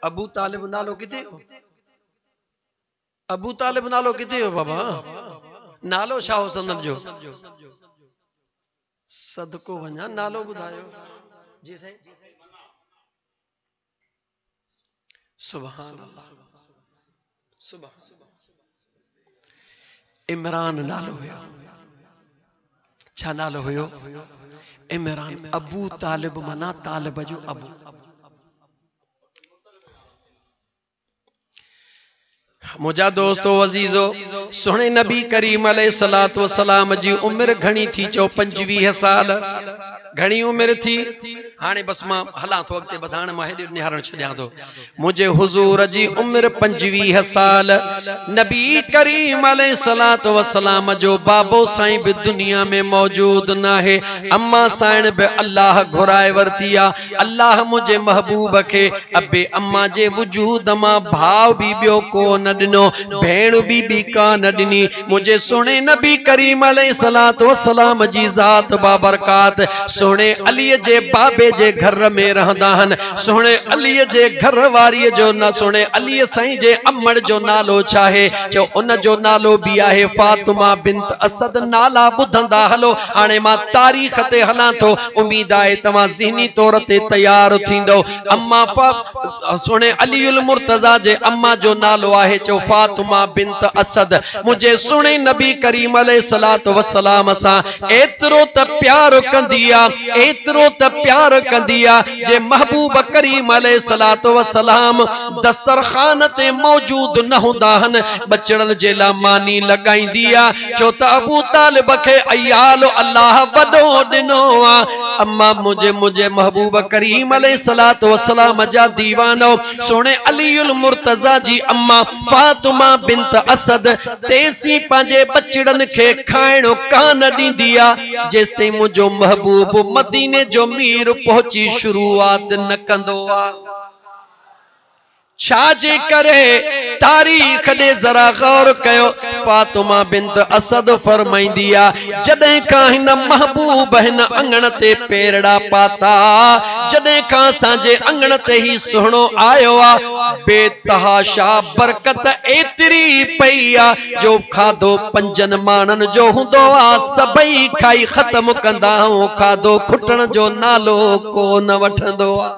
अबू तालिब नालो किथे हो? अबू तालिब नालो किथे हो बाबा? नालो छा हो संदन जो? सदको वञा नालो ॿुधायो। जी साईं। सुभान अल्लाह, सुभान। इमरान नालो हुयो। छा नालो हुयो? इमरान। अबू तालिब मना तालिब जो अबू। मुझा दोस्तों अजीजो, सोने नबी करीम अलैहिस्सलातु वस्सलाम जी उम्र घणी थी? 25 साल घणी उम्र थी। हाने बस मां हला तो अगते, बस हाने मां हेॾे निहारण छॾियां थो। मुझे हुजूर जी उम्र 25 साल। नबी करीम अलैहिस्सलातु वस्सलाम जो बाबो साईं भी दुनिया में मौजूद ना है। अम्मा साईं भी अल्लाह घुराए वरतिया। अल्लाह मुझे महबूब के अबे अम्मा जे वजूद मां भाव भी बियो को न दिनो, भेण भी का न दिनी। मुझे सोने नबी करीम अलैहिस्सलातु वस्सलाम जी जात बाबरकात सोने अली जे बाबे जे घर में रहंदा हन। सोने अली जे घर वारी जो ना, सोने अली साईं जे अम्मड़ जो नालो चाहे जो उन जो नालो भी आहे फातिमा बिन्त असद। नाला बुधंदा हलो। हाने मां तारीख ते हलां तो, उम्मीद आहे तमा ज़हनी तौर ते तैयार थींदो। अम्मा सोने अलीउल मुर्तजा जे अम्मा जो नालो आहे जो फातिमा बिन्त असद। मुझे सुने नबी करीम अलैहिस्सलातु वस्सलाम सा एतरो त प्यार कंदिया, एतरो त प्यार कंदिया जे महबूब करीम अलैहिस्सलातु वस्सलाम दस्तरखान ते मौजूद न हुंदा हन, बचड़न जे ला मानी लगाईंदिया छो त अबू तालिब खे अयाल अल्लाह वडो दिनो आ। अम्मा मुझे महबूब करीम अलैहिस्सलातु वस्सलाम जा दीवानो सोने अलीउल मुर्तजा जी अम्मा फातिमा बिन्त असद तेसी पांजे बचड़न के खाइणो कान दींदिया जेसते मुझो महबूब मदीने जो मीर पहुंची शुरुआत न कंदो आ। छाजे करे तारीख दे जरा गौर कयो। फातिमा बिन्त असद फरमाईंदिया जडे का हिन महबूब हिन अंगण ते पेरड़ा पाता, जडे का सांजे अंगण ते ही सुहणो आयो आ, बेतहाशा बरकत एतरी पई आ जो खाधो 5 मानन जो हुंदो आ सबई खाई खत्म कंदा। खाधो खुटण जो नालो को न वठंदो आ।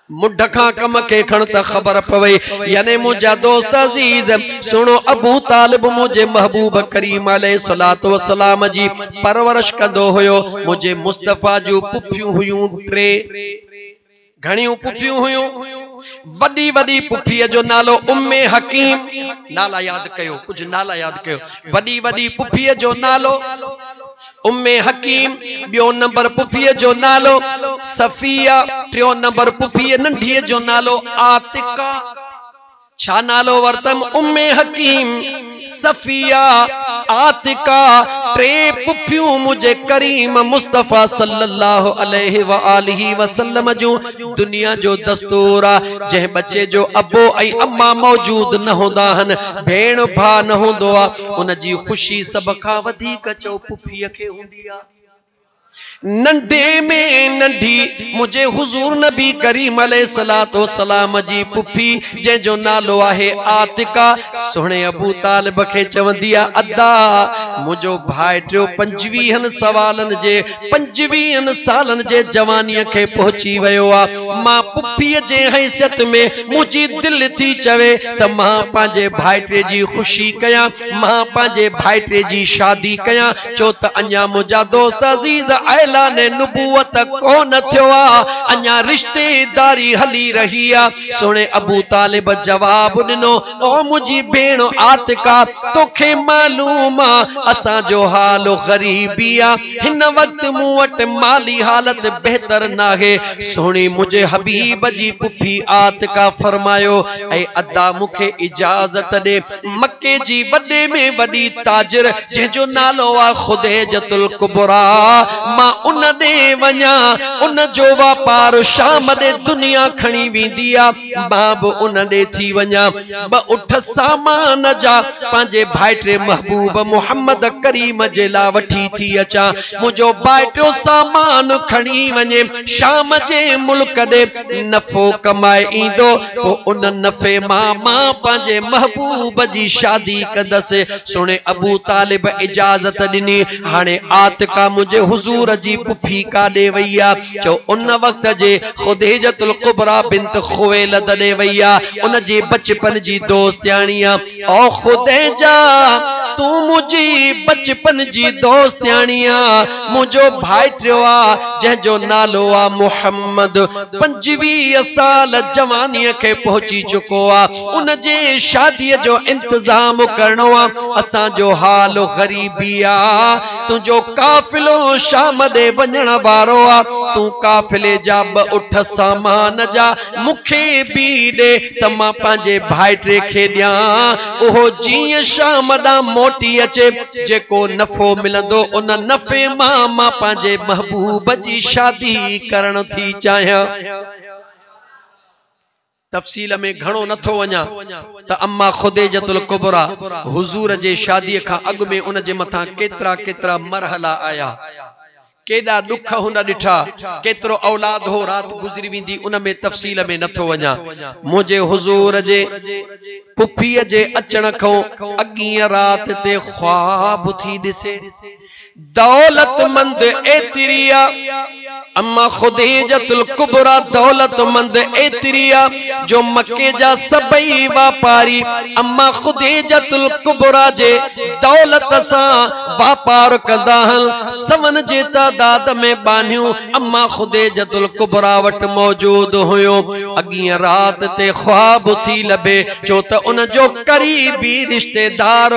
मुढ खां कम के खण त खबर पवई। याने मुझा दोस्त अजीज सुनो, अबू तालिब मुझे महबूब करीम अलैहिस्सलातु वस्सलाम जी परवरिश कंदो हुयो। मुझे मुस्तफा जो पुफियूं हुयूं 3 घणियूं पुफियूं हुयूं। वडी वडी पुफीअ जो नालो उम्मे हकीम। नाला याद कयो, कुछ नाला याद कयो। वडी वडी पुफीअ जो नालो उम्मे हकीम। बियो नंबर पुफीअ जो नालो सफिया। टियों नंबर पुफीअ नंढीअ जो नालो आतिका। छा नालो वरतम? उम्मे हकीम, सफिया, आतिका। 3 पुफियूं मुझे करीम मुस्तफा सल्लल्लाहु अलैहि व आलिहि वसल्लम जो दुनिया जो दस्तूर आ। जह बच्चे जो अबो ऐं अम्मा मौजूद न होंदा हन, भेण भा न होंदो आ, उन जी खुशी सब खां वधीक चो पुफीअ खे हुंदी आ। नंढे में नंढी मुझे हुजूर नबी करीम अलैहिस्सलातु वस्सलाम जी पुफी जे जो नालो आहे आतिका सोने अबू तालिब खे चवंदी आ अदा मुझो भाइटियो 25 सालन जे जवानीअ खे पहुची वियो आ। मां पुफीअ जे हैसियत में मुझी दिल थी चवे त मां पंहिंजे भाइटे जी खुशी कयां, मां पंहिंजे भाइटे जी शादी कयां, छो त अञा मुझा दोस्त अजीज ऐलाने नुबुवत कोन थियो आ, अञा रिश्तेदारी हली रही आ। सोने अबू तालिब जवाब दिनो ओ मुझी भेण आतिका तोखे मालूम आ असा जो हाल गरीबी आ, हिन वक्त मूं वट माली हालत बेहतर ना है। सोनी मुझे हबीब जी पुफी आतिका फरमायो ऐ अदा मुखे इजाजत दे मक्के जी वडे में वडी ताजिर जे जो नालो आ खुदैजतुल कुबरा मां उन दे वञा उन जो वापार शाम दे दुनिया खणी वेंदी आ मां बि उन दे थी वञा ब उठ सामान जा पंहिंजे भाइटे महबूब मोहम्मद करीम जे ला वठी थी अचा मुंहिंजो भाइटो सामान खणी वञे शाम जे मुल्क दे नफ़ो कमाए ईंदो पोइ उन नफ़े मां पंहिंजे महबूब जी शादी कंदसि सुणे अबू तालिब इजाज़त ॾिनी हाणे आतिका मुंहिंजे हुज़ूर जी पुफी काॾे वई आहे चओ उन वक़्त जे खुदैजतुल कुबरा बिन्त खुवैलद ॾे वई आहे उन जे बचपन जी दोस्तियाणी आहे ओ खुदैजा तू मुंहिंजी बचपन जी दोस्तियाणी आहे मुंहिंजो भाइटियो आहे जंहिंजो नालो आहे मुहम्मद 25 साल जवानीअ खे पहुची चुको आहे उन जे शादीअ जो इंतजाम करणो आहे असांजो हाल ग़रीबी आहे तुंहिंजो काफ़िलो शाम ॾे वञण वारो आहे तूं काफ़िले जा ब उठ सामान जा मूंखे बि ॾे त मां पंहिंजे भाइटे खे ॾियां उहो जीअं शाम ॾांहुं मोटी अचे जेको नफ़ो मिलंदो उन नफ़े मां पंहिंजे महबूब जी शादी करण थी चाहियां तफसील में घणो नथो वञा त अम्मा खुदैजतुल कुबरा हुजूर जे शादीअ खां अॻु में उन जे मथां केतिरा केतिरा मरहला आया केॾा दुख हुन ॾिठा केतिरो औलाद हो रात गुज़री वेंदी उन में तफसील में नथो वञा मुंहिंजे हुजूर जे पुफीअ जे अचण खां अॻीअ रात ते ख्वाब थी ॾिसे दौलतमंद एतिरी आहे अम्मा खुदैजतुल कुबरा दौलतमंद एतिरी आहे जो मक्के जा सभई वापारी अम्मा खुदैजतुल कुबरा जे दौलत सां वापार कंदा हल सवन जे तादाद में बानियूं अम्मा खुदैजतुल कुबरा वटि मौजूद हुयो अॻीअ रात ते ख्वाब थी लभे छो त उन जो करीबी रिश्तेदार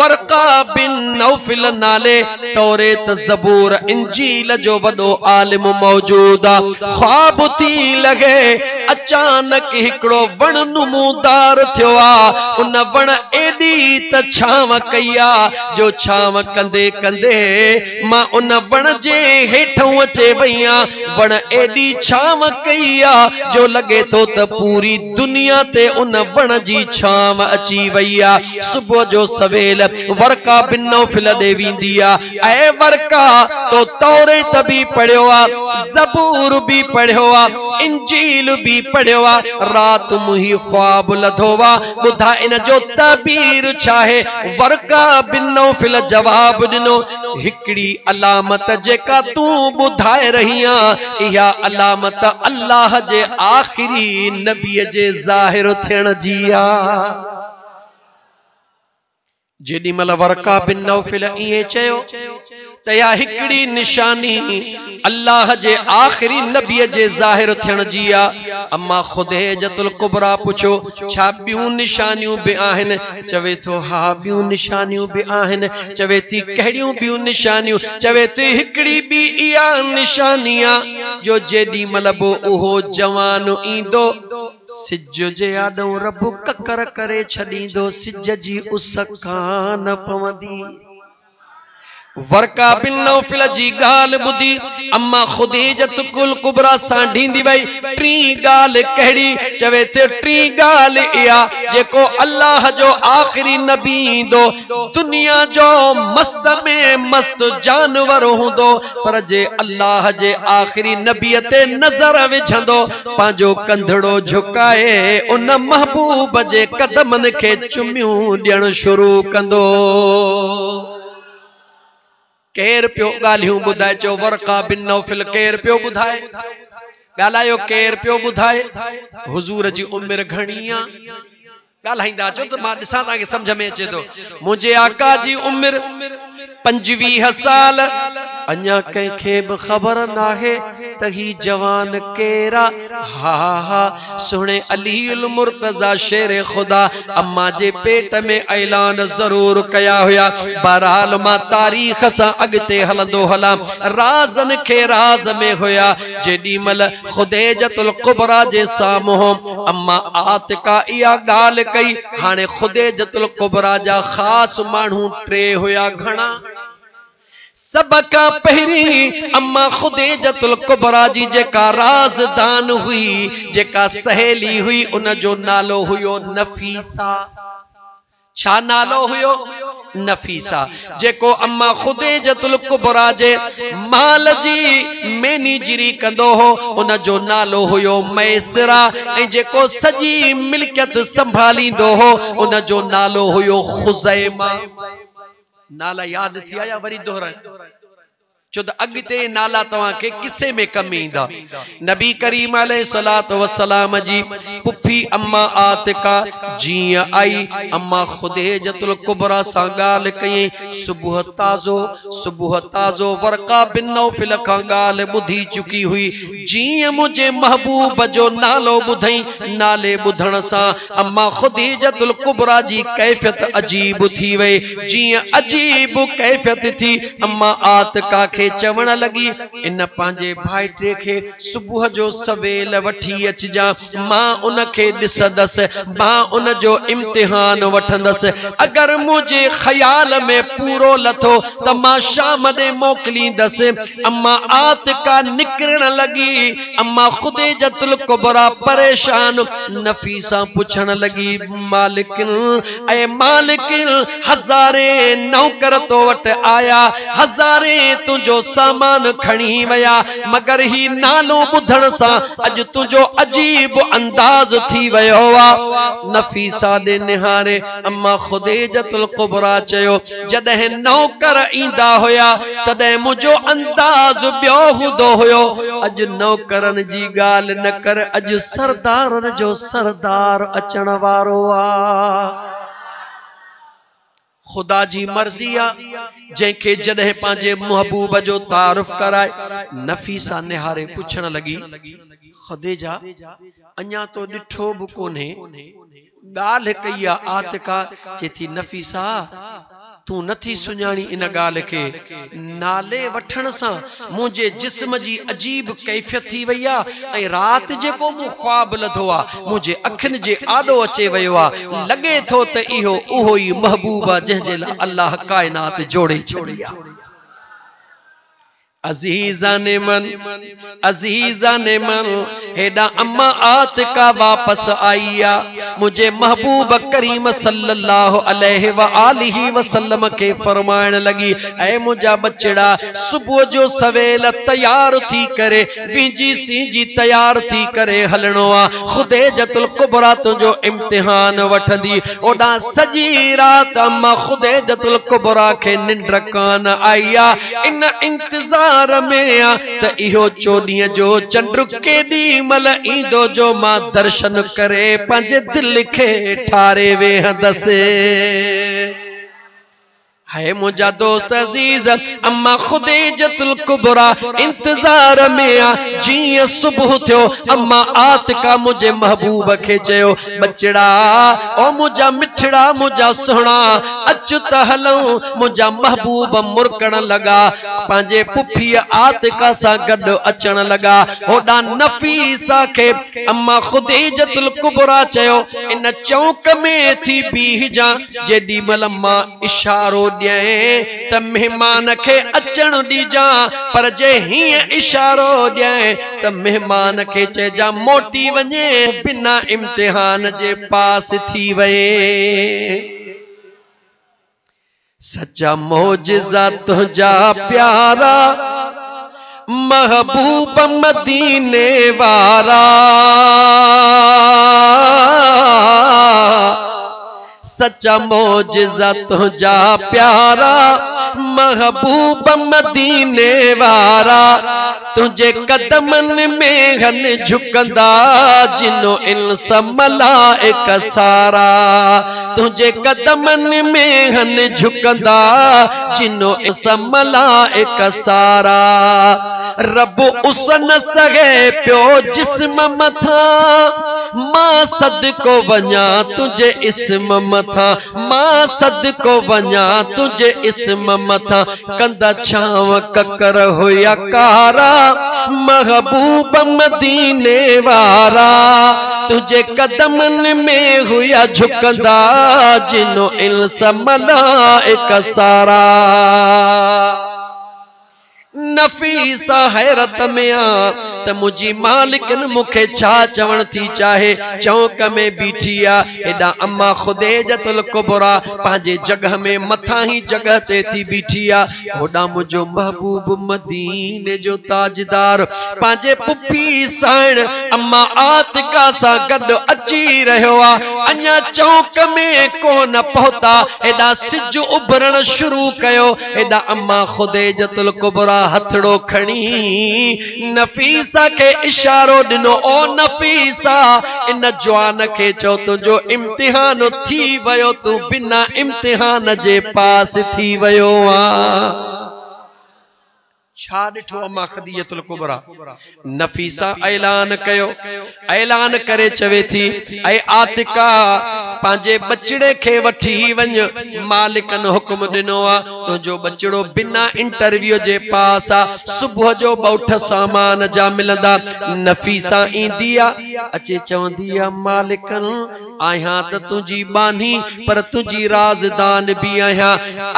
वर्का बिन नौफिल नाले तौरेत ज़बूर इंजील जो वॾो आलिम मौजूद आ ख्वाब थी लगे अचानक हिकड़ो वण नमूदार थियो आ उन वण एडी त छाव कया जो छाव कंदे कंदे मां उन वण जे हेठों अचे वईया वण एडी छाव कया जो लगे तो त पूरी दुनिया ते उन वण जी छाव अची वईया सुबह जो सवेल वर्का बिन नौफिल दे वेंदी आ ऐ वर्का तो तौरेत भी पढ़ियो आ ज़बूर भी पढ़ियो आ इंजील भी पढ़ियो आ रात मुही ख्वाब लधो आ बुधा इन जो ताबीर चाहे वर्का बिन नौफिल जवाब दिनो हिकड़ी अलामत जेका तू बुधाए रहिया इहा अलामत अल्लाह जे आखिरी नबी जे ज़ाहिर थियण जी आ जेडी मल वर्का बिन नौफिल इए चयो त या हिकड़ी निशानी अल्लाह जे आखिरी नबी जे ज़ाहिर थियण जी आ अम्मा खुदैजतुल कुबरा पुछो छा बियूं निशानियूं भी आहिन चवे तो हा बियूं निशानियूं भी आहिन चवे थी कहिड़ियूं बियूं निशानियूं चवे थी हिकड़ी भी इया निशानिया जो जेडी मल बो उहो जवान ईंदो सिज जे आॾो रब ककर करे छॾींदो सिज जी उस कान पवंदी वर्का बिन नौफिल जी गाल बुधी अम्मा खुदैजतुल कुबरा सांढींदी वई टी गाल कहड़ी चवे थे टी गाल इया जेको अल्लाह जो आखिरी नबी दो दुनिया जो मस्त में मस्त जानवर हुंदो पर जे अल्लाह जे आखिरी नबी ते नजर विझंदो पांजो कंधड़ो झुकाए उन महबूब जे कदमन के चुमियूं ॾियण शुरू कंदो केर पियो गालियूं बुधाए चो वर्का बिन नौफिल केर पियो बुधाए गालायो केर पियो बुधाए हुजूर जी उम्र घणी आ गालाइंदा चो तो मां दिसा ता के समझ में अचे तो मुझे आका जी उम्र 25 साल अन्या कंहिंखे बि ख़बर नाहे त ही जवान केरा हा हा सुणे अलीउल मुर्तजा शेर खुदा अम्मा जे पेट में ऐलान जरूर कया हुया बहरहाल मां तारीख सा अगते हलंदो हला राज़न के राज में हुया जेडी मल खुदैजतुल कुबरा जे साम्हूं अम्मा आतिका इया गाल कई हाने खुदैजतुल कुबरा जा खास मानू ट्रे हुया घणा सबका पहिरी अम्मा खुदैजतुल कुबरा जी जेका राज़दान हुई, जेका सहेली हुई, उन जो नालो हुयो नफीसा। छा नालो हुयो? नफीसा। जेको अम्मा खुदैजतुल कुबरा जे माल जी मैनेजरी कंदो हो, उन जो नालो हुयो मैसरा। ऐं जेको सजी मिल्कियत संभालींदो हो, उन जो नालो हुयो खुज़ैमा। नाला याद थी आया? वरी दोहराए छो त अॻिते नाला तव्हां खे किसे में कम ईंदा। नबी करीम अलैहिस्सलातु वस्सलाम जी पुफी अम्मा आतिका जीअं आई, अम्मा खुदैजतुल कुबरा सां ॻाल्हि कयईं। सुबुह ताज़ो वरका बिन नौफिल खां ॻाल्हि ॿुधी चुकी हुई। जीअं मुंहिंजे महबूब जो नालो ॿुधई, नाले ॿुधण सां अम्मा खुदैजतुल कुबरा जी कैफियत अजीब थी वई। जीअं अजीब कैफियत थी, अम्मा आतिका खे चवण लगी, इन पांजे भाइटे खे सुबुह जो सवेल वठी अचजा, मां उन खे ॾिसंदस, मां उन जो इम्तिहान वठंदस। अगर मुझे ख्याल में पूरो लथो त मां शाम ॾे मोकलींदस। अम्मा आतिका निकरण लगी। अम्मा खुदैजतुल कुबरा परेशान नफीसा पुछण लगी, मालिकिन ऐ मालिकिन, हज़ारे नौकर तो वट आया, हज़ारे तुझो सामान खणी वया, मगर ही नालो ॿुधण सां अज तुझो अजीब अंदाज थी वयो आ। नफीसा दे निहारे अम्मा खुदैजतुल कुबरा चयो, जॾहिं नौकर ईंदा हुया तॾहिं मुझो अंदाज ॿियो हूंदो हुयो। अज नौकरन जी ॻाल्हि न कर, अज सरदारन जो सरदार अचण वारो आ। खुदा जी मर्जी आ, जंहिंखे जॾहिं पंहिंजे महबूब जो तारुफ कराए। नफीसा निहारे पुछण लगी, खुदैजा अञा तो ॾिठो बि कोन्हे, ॻाल्हि कई आ आतिका। चए थी, नफीसा तू नथी सुञाणी इन ॻाल्हि खे? नाले वठण सां मुंहिंजे जिस्म जी अजीब कैफियत थी वई आ, ऐं राति जेको मूं ख्वाब लधो आ, मुंहिंजे अखियुनि जे आॾो अचे वियो आ। लॻे थो त इहो उहो ई महबूब आ जंहिंजे लाइ अल्लाह कायनात जोड़े छॾी आ। अज़ीज़ाने मन हेडा अम्मा आतिका वापस आई आ। मुझे महबूब करीम सल्लल्लाहु अलैहि व आलिहि वसल्लम के फरमाइण लगी, ऐ मुझा बचड़ा, सुबुह जो सवेल तैयार थी करे विंजी सींजी तैयार थी करे हलणो आ। खुदैजतुल कुबरा तुझो इम्तिहान वठंदी। ओडा सजी रात अम्मा खुदैजतुल कुबरा के निंड कान आई आ। इन इंतजार में आ त इहो 14 जो चंड केडी मल ईंदो जो मां दर्शन करे पंहिंजे दिल खे ठारे वेहंदसि। है मुझा दोस्त अजीज, अम्मा खुदैजतुल कुबरा इंतजार में आ। जीअं सुबुह थियो, अम्मा आतिका मुझे महबूब खे चयो, बचड़ा ओ मुझा मिठड़ा, मुझा सोहणा, अच त हलऊं। मुझा महबूब मुरकण लगा, पंहिंजे पुफी आतिका सां गॾु अचण लगा। होॾा नफीसा खे अम्मा खुदैजतुल कुबरा चयो, इन चौक में थी बीहजा, जेॾी महिल मां इशारो त मेहमान खे अचण ॾिजा, पर जे हीअं इशारो ॾिए त मेहमान खे चइजा मोटी वञे, बिना इम्तिहान जे पास थी वए। सच्चा मौजिज़ा तुझा प्यारा, महबूब मदीने वारा। सच्चा मौजिज़ा तुझा प्यारा, महबूब मदीने वारा। तुझे कदमन में हन झुकंदा, जिनो इंस मलाइक सारा। तुझे कदमन में हन झुकंदा, जिनो इंस मलाइक सारा। रब उस न सहे पियो जिस्म मथा, मां सदको वञा तुझे इस्म मथा। मां सदको वञा तुझे इस्म मथा। कंदा छाव ककर हुया कारा, महबूब मदीने वारा। तुझे कदमन में हुया झुकंदा, जिनो इंस मलाइक सारा। नफीसा हैरत में आ त मुझी मालिकन मुखे छा चवण थी चाहे चौक में बीठी आ एडा अम्मा खुदैजतुल कुबरा पांजे जगह में मथा ही जगह ते थी बीठी आ होडा मुझो महबूब मदीने जो ताजदार पांजे पुपी साण अम्मा आतिका सा गड अची रहो आ अन्या चौक में कोन पहुता एडा सिज उभरण शुरू कयो एडा अम्मा खुदैजतुल कुबरा हथड़ो खणी नफीसा के इशारो दिनो ओ नफीसा इन जवान के चो तुझो इम्तिहान थी वयो तू बिना इम्तिहान जे पास थी वयो आ छा डिठो अम्मा खदीजतुल कुबरा नफीसा ऐलान कयो ऐलान करे चवे थी ऐ आतिका पांजे बचड़े के वठी वञ मालिकन हुक्म दिनो आ तुझो बचड़ो बिना इंटरव्यू जे पास आ सुबह जो बौठ सामान जा मिलंदा नफीसा ईंदी आ अचे चवंदी आ मालिकन आया त तुझी बानी पर तुझी राजदान भी आया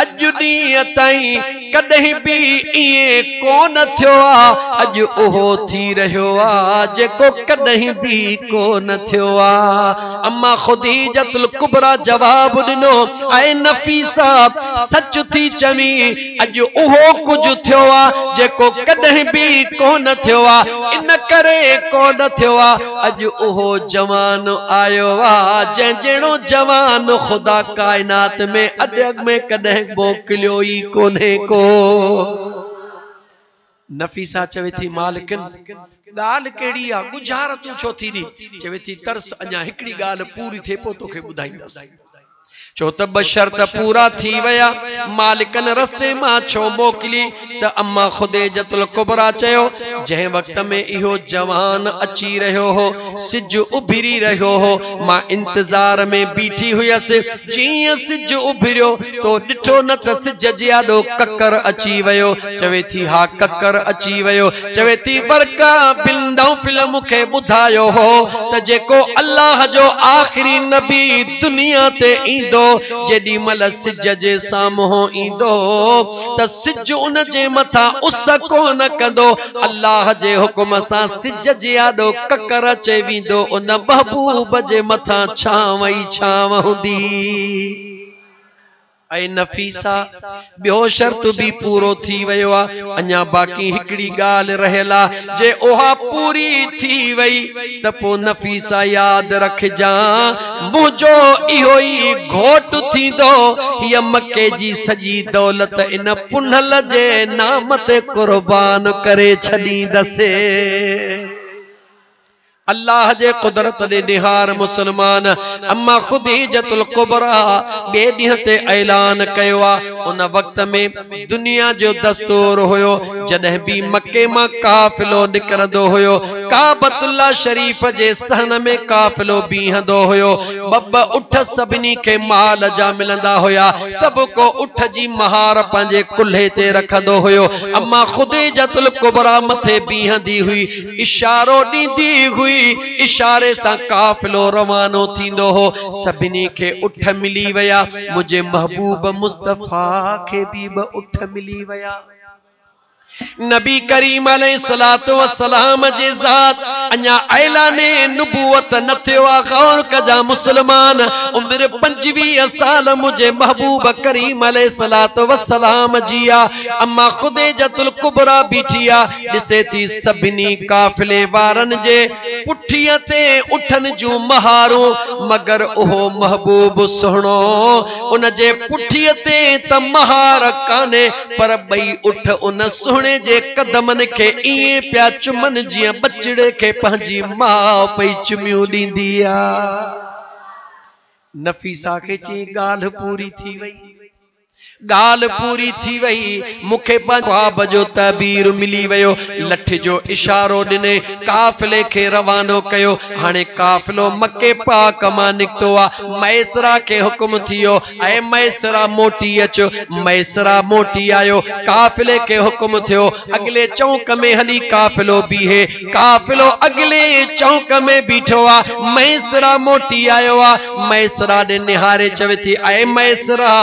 अज डी ताई कदे भी इए कोन थियो आ अज ओहो थी रहो आ जेको कदे भी कोन थियो आ अम्मा खुदीजतुल कुबरा जवाब दिनो ऐ नफीसा सच थी चवी अज ओहो कुछ थियो आ जेको कदे भी कोन थियो आ इन करे कोन थियो आ अज ओहो जवान आयो आ जे जेणो जवान खुदा कायनात में अडग में कदे मोकलियो ई कोने को नफीसा चवे थी मालिकन गाल केड़ी आ गुजार तू छो थी दी चवे थी तरस अञा हिकड़ी गाल पूरी थे पो तोखे बुधाईंदस चो त बशर्त पूरा थी वया मालिकन रस्ते मा छो मोकली त अम्मा खुदैजतुल कुबरा चयो जह वक्त में इहो जवान अची रहो हो सिज उभरी रहो हो मां इंतजार में बीठी हुयस जी सिज उभरियो तो डिठो न त सिज जियादो कक्कर अची वयो चवे थी हा कक्कर अची वयो चवे थी बरका बिंदौ फिल्म के बुधायो हो त जेको अल्लाह जो आखिरी नबी दुनिया ते ईंदो जेडी मल सिज जे सामो ईंदो त सिज उन जे मथा उस कोन कंदो अल्लाह जे हुक्म सा सिज जे आडो ककर चे विंदो उन महबूब जे मथा छाव ई छाव हुंदी ऐ नफीसा बियो शर्त भी पूरो थी वयो आ अन्या बाकी हिकड़ी गाल रहेला जे ओहा पूरी थी वई त पो नफीसा याद रख जा मुजो इहो ई घोट थींदो ये मक्के जी सजी दौलत इन पुनल जे नाम ते कुर्बान करे छडी दसे अल्लाह जे कुदरत दे निहार मुसलमान अम्मा खुदीजतुल कुबरा बे ॾींहं ते ऐलान कयो आ उन वक्त में दुनिया जो दस्तूर हुयो जॾहिं भी मक्के मां काफिलो निकरंदो हुयो काबतुल्लाह शरीफ जे सहन में काफिलो बीहंदो हुयो बब उठ सभिनी के माल जा मिलंदा हुया सब को उठ जी महार पंहिंजे कुल्हे ते रखंदो हुयो अम्मा खुदीजतुल कुबरा मथे बीहंदी हुई इशारो ॾींदी हुई इशारे सा काफिलो रवानो थींदो हो सभिनी के उठ मिली वया मुझे महबूब मुस्तफा के भी उठ मिली वया नबी करीम अलैहिस्सलातु वस्सलाम जे ज़ात अन्या ऐलाने नबूवत न थियो आ गौर कजा मुसलमान उम्र 25 साल मुझे महबूब करीम अलैहिस्सलातु वस्सलाम जिया अम्मा खुदैजतुल कुबरा बीठिया दिसे थी सभिनी काफिले वारन जे पुठिया ते उठन जू महारो मगर ओहो महबूब सुहणो उन जे पुठिया ते त महार काने पर बई उठ उन सुहणे जे कदमन के इए प्या चुमन जिया बचड़े के पंहिंजी मां पई चुमियो ॾींदी आ नफीसा के ची गाल पूरी थी वई गाल पूरी थी वही मुखे ख्वाब जो तबीर मिली वयो लठ जो इशारो दिने काफिले के रवानो कयो हाने काफिलो मक्के पाक मां निकतो आ मैसरा के हुक्म थियो ऐ मैसरा मोटी अचो मैसरा मोटी आयो काफिले के हुक्म थियो अगले चौक में हली काफिलो बीहे काफिलो अगले चौक में बीठो आ मैसरा मोटी आयो आ मैसरा ने निहारे चवे थी ऐ मैसरा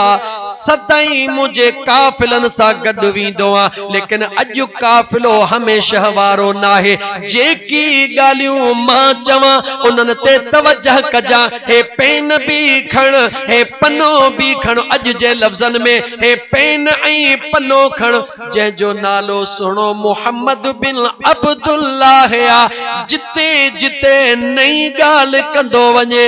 सदाई मुझे काफिलन सा गड वींदो आ, लेकिन अजु काफिलो हमेशह वारो नाहे। जेकी गालियूं मां चवां उन्हनि ते तवजह कजा। हे पेन भी खण, हे पनो भी खण, अज जे लफ्ज़न में हे पेन ऐं पनो खण, जंहिंजो नालो सुनो मोहम्मद बिन अब्दुल्लाह आ। जिते जिते नई गाल कंदो वञे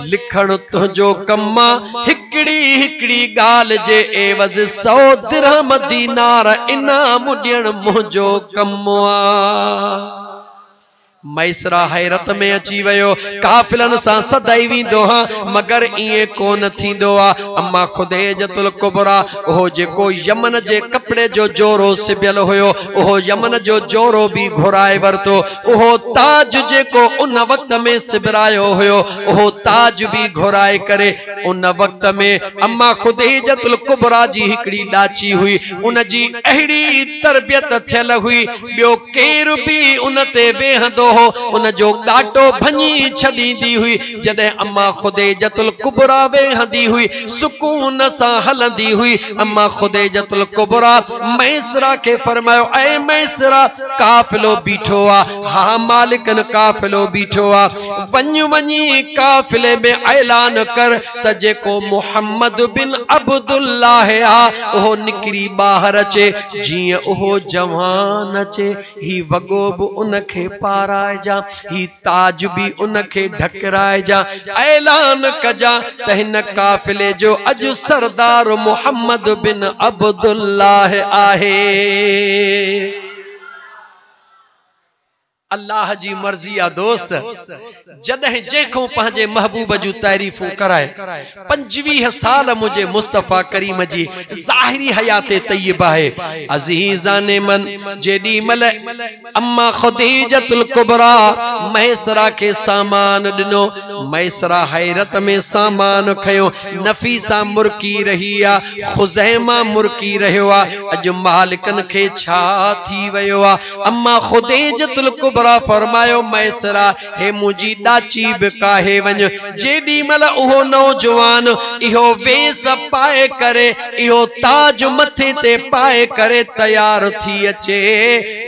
लिखण तुंहिंजो कम आ। हिकड़ी हिकड़ी गाल जे एवज़ 100 दिरहम दीनार इनाम ॾियण मुंहिंजो कम आ। मैसरा हैरत में अची वियो, काफिलन सां सदाई वींदो हा, मगर इए कोन थींदो आ। अम्मा खुदैजतुल कुबरा ओहो जेको यमन जे कपड़े जो जोरो सिबियल हुयो, ओहो यमन जो जोरो भी घुराए वरतो। ओहो ताज जेको उन वक्त में सिबरायो हुयो, ओहो ताज भी घुराए करे उन वक्त में अम्मा खुदैजतुल कुबरा जी हिकड़ी डाची हुई, उन जी अहिड़ी तरबियत थियल हुई, ॿियो केर भी उन ते वेहंदो हो उन जो गाटो भञी छॾींदी हुई। जॾहिं अम्मा खुदैजतुल कुबरा वेहंदी हुई, सुकून सां हलंदी हुई। अम्मा खुदैजतुल कुबरा मैसरा के फरमायो, ऐ मैसरा काफिलो बीठो आ। हा मालिकन काफिलो बीठो आ, वञ वञी काफिले में ऐलान कर त जेको मोहम्मद बिन अब्दुल्लाह आ ओहो निकरी बाहर अचे। जीअं ओहो जवान अचे ही वगो बि उनखे पाराए जा, ही ताज भी उनखे ढकराए जा। ऐलान कजा त हिन काफिले जो अज सरदार मोहम्मद बिन अब्दुल्लाह आहे। अल्लाह जी मर्जी आ दोस्त। जॾहिं जेको पंहिंजे महबूब जूं तारीफ़ूं कराए, 25 साल मुझे मुस्तफ़ा करीम जी ज़ाहिरी हयात तय्यबा है। अज़ीज़ाने मन जेडी मल अम्मा खुदैजतुल कुबरा मैसरा के सामान दिनो, मैसरा हैरत में सामान खयो। नफीसा मुरकी रही आ, खुज़ैमा मुरकी रहियो आ, अज मालिकन के छा थी वयो आ। अम्मा खुदैजतुल कुबरा फरमायो, मैसरा हे मुझी डाची बिकाहे वञ। जेडी मल उहो नौजवान इहो वेस पाए करे, इहो ताज मथे ते पाए करे तैयार थी अचे,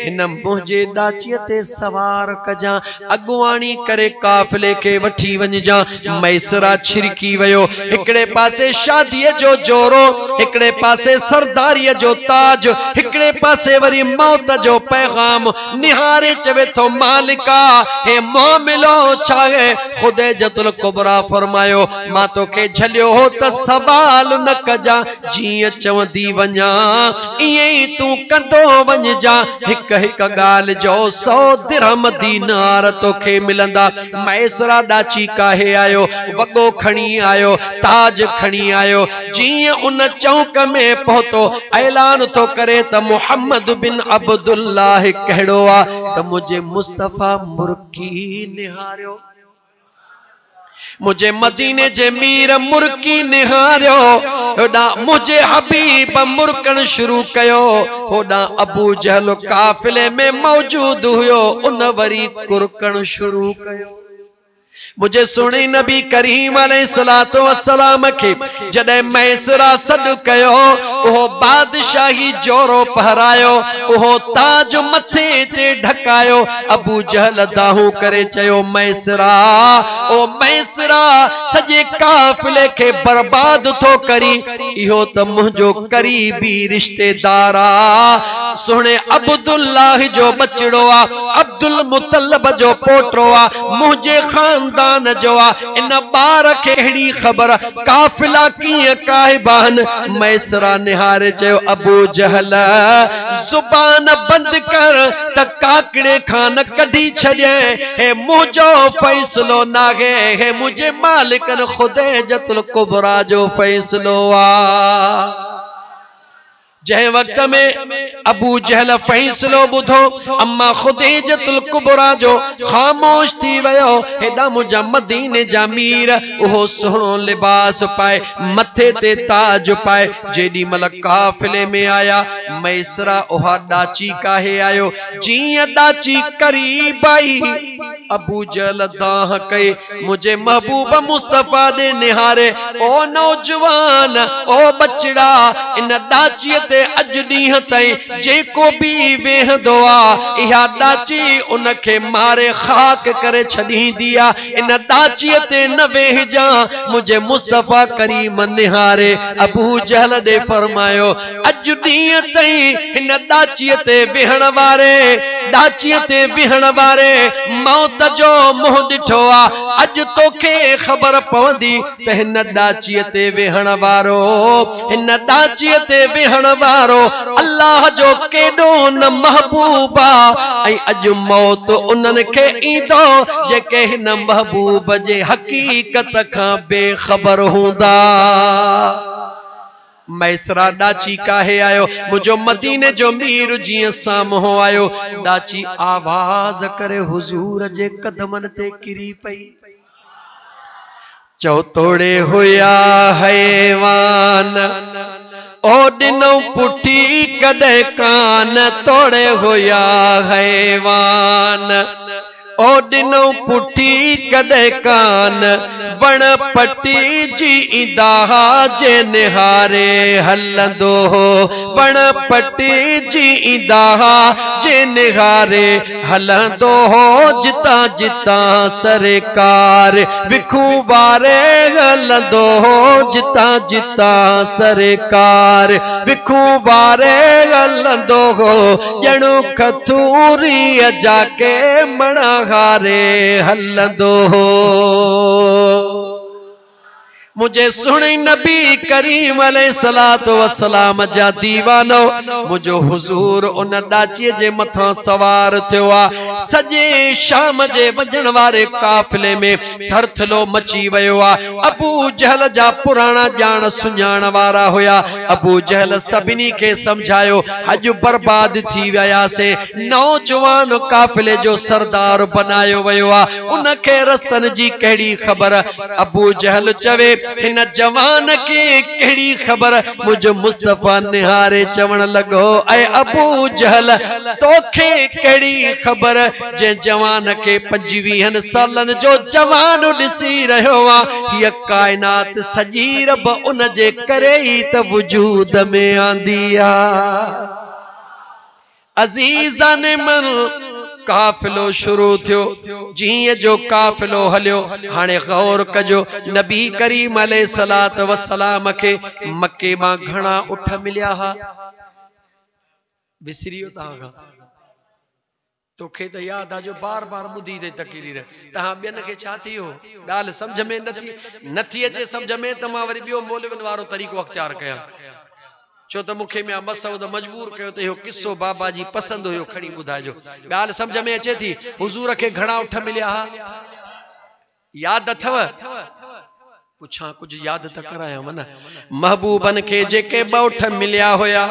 हिन मुझे डाची ते सवार कजा, अगवाणी करे काफिले के वठी वञजा। मैसरा छिरकी वयो, हिकड़े पासे शादीअ जो जोरो, हिकड़े पासे सरदारीअ जो ताज, हिकड़े पासे वरी मौत जो पैगाम निहारे चवे तो मालिका हे मामिलो छाए। खुदैजतुल कुबरा फरमायो, मां तोखे झलियो हो त सवाल न कजा, जीअं चवंदी वञा इएं ई तूं कंदो वञजा। हिक हिक गाल जो 100 दिरहम दीनार तोखे मिलंदा। मैसरा डाची काहे आयो, वगो खणी आयो, ताज खणी आयो। जीअं उन चौक में पहुतो, ऐलान तो करे त मोहम्मद बिन अब्दुल्लाह कहिड़ो आ त मुझे मुस्तफ़ा मुर्की निहारियो, मुझे मदीने जे मीर मुर्की निहारियो। होड़ा मुझे हबीब मुर्कन शुरू कयो, होड़ा अबू जहल काफिले में मौजूद हुयो, उन वरी कुरकन शुरू कयो। मुझे सुनी नबी करीम अलैहिस्सलातु वस्सलाम के जडे मैसरा सड कयो, ओहो बादशाही जोरो पहरायो, ओहो ताज मथे ते ढकायो। अबू जहल दाहू करे चयो, मैसरा ओ मैसरा सजे काफिले के बर्बाद थो करी, इहो त मुंहिंजो करीबी रिश्तेदार आ, सुने अब्दुल्लाह जो बचड़ो आ, अब्दुल मुतल्लब जो पोटो आ, मुझे खानदान जो आ। इन बार केड़ी खबर, काफिला किए काहिबान। मैसरा निहारे चयो, अबू जहल जुबान बंद कर त काकड़े खान कढी छड़े, हे मुझो फैसलो नागे, हे मुझे मालिकन खुदैजतुल कुबरा जो फैसलो आ। जै वक्त में अबू जहल फैसलो बुधो अम्मा खुदीजतुल कुबरा जो खामोश थी वयो। हेडा मुझा मदीने जा मीर ओहो सोहणो लिबास पाए मथे ते ताज पाए जेडी मल काफिले में आया मैसरा ओहा डाची काहे आयो। जिया डाची करीब आई अबू जहल दाह कई मुझे महबूब मुस्तफा दे निहारे। ओ नौजवान ओ बचड़ा इन डाची अज ॾींहं ताईं जेको भी वेहंदो आ इहा डाची उनखे मारे खाक करे छॾींदी आ। इन डाचीअ ते न वेहजा मुझे मुस्तफा करीम निहारे। अबू जहल दे फरमायो अज ॾींहं ताईं हिन डाचीअ ते वेहण वारे डाचीअ ते वेहण वारे मौत जो मुंह ॾिठो आ। अज तोखे ख़बर पवंदी त हिन डाचीअ ते वेहण वारो हिन डाचीअ ते वेहण वारो अल्लाह जो केडो न महबूबा। अज मौत उन्हनि खे ईंदो जेके हिन महबूब जे हकीकत खां बेखबर हूंदा। मैसरा डाची काहे आयो मुझो मदीने जो मीर जिया साम्हूं आयो। डाची आवाज करे हुजूर जे कदमन ते किरी पई। चौ तोड़े हुया हैवान ओ दिनो पुठी कदे कान तोड़े होया हैवान। ओ दिनो पुठी कदे कान वण पटी जी इंदा जे निहारे हलंदो हो। वण पटी जी इंदा जे निहारे हलंदो हो। जिता जिता सरकार विखू वारे हलंदो हो। जिता जिता सरकार विखू वारे हलंदो हो। ॼणो खतूरी जाके मणा हारे हलंदो हो। मुझे सुनी नबी करीम अलैहिस्सलातु वस्सलाम जा दीवानो मुझो हुजूर उन डाची जे मथा सवार थियो आ। सजे शाम जे वजण वारे काफिले में थरथलो मची वयो आ। अबू जहल जा पुराना जान सुञाण वारा हुया। अबू जहल सभिनी के समझायो अज बर्बाद थी वयासे। नौजवान काफिले जो सरदार बनायो वयो आ। उनखे रस्तन जी कहिड़ी ख़बर। अबू जहल चवे इन जवान के केड़ी खबर। मुझ मुस्तफा निहारे चवण लगो ऐ अबू जहल तोखे केड़ी खबर जे जवान के 25 सालन जो जवान ॾिसी रहियो आ। ये कायनात सजी रब उन जे करे ही त वजूद में आंदी आ। अजीज़ान मन काफिलो शुरू थियो। जिए जो काफिलो हलियो हाने गौर कजो नबी करीम अलैहिस्सलातु वस्सलाम के मक्के मां घणा उठ मिलिया हा। विसरियो तागा तोखे त याद आ जो बार बार ॿुधी दे तकरीर तहां ॿियनि खे छा थियो ॻाल्हि समझ में नथी अचे समझ में त मां वरी ॿियो मौलविन वारो तरीक़ो अख्तियार कयां। छो त मुखे में मसऊद मजबूर कयो त इहो किस्सो बाबा जी पसंद हुयो खणी ॿुधाइजो। ॻाल्हि समझ में अचे थी। हुजूर खे घणा उठ मिलिया हा याद अथव? पुछां कुछ याद त करायां न। महबूबन के जेके 2 उठ मिलिया हुया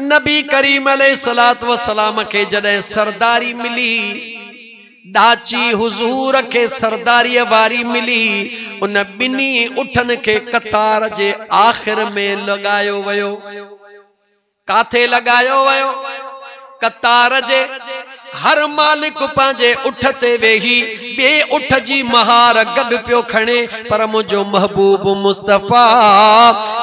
नबी करीम अलैहिस्सलातु वस्सलाम के जॾहिं सरदारी मिली डाची हुजूर के सरदारी वारी मिली उन बिनी उठन के कतार जे आखिर में लगायो वयो। काथे लगायो वयो? कतार जे हर मालिक पांजे उठ ते वेही बे उठ जी महार गड पियो खणे। पर मुझो महबूब मुस्तफा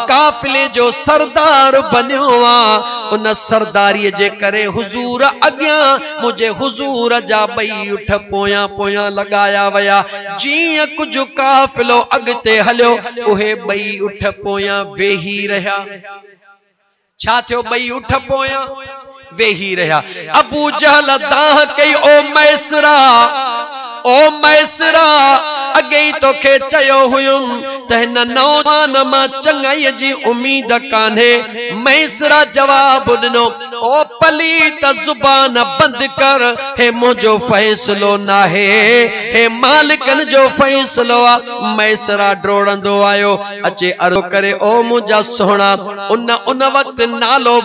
काफिले जो सरदार बन्यो आ। उन सरदारी जे करे हुजूर अग्यां मुझे हुजूर जा 2 उठ पोया पोया लगाया वया। जी कुछ काफिलो अगते हलियो उहे 2 उठ पोया वेही रहा। छा थियो? 2 उठ पोया वेही रहा। अबू जहल दाह कई ओ मैसरा अगे तो खे चयो हुयुम त हिन नौजवान मां चंगाई जी उम्मीद कान्हे। मैसरा जवाब दिनो ओ पलीत जुबान बंद कर, हे मुझो फैसलो नाहे, हे मालिकन जो फैसलो आ। मैसरा डोड़ंदो आयो अचे अर्ज़ करे ओ मुझा सोहणा उन वक्त नालो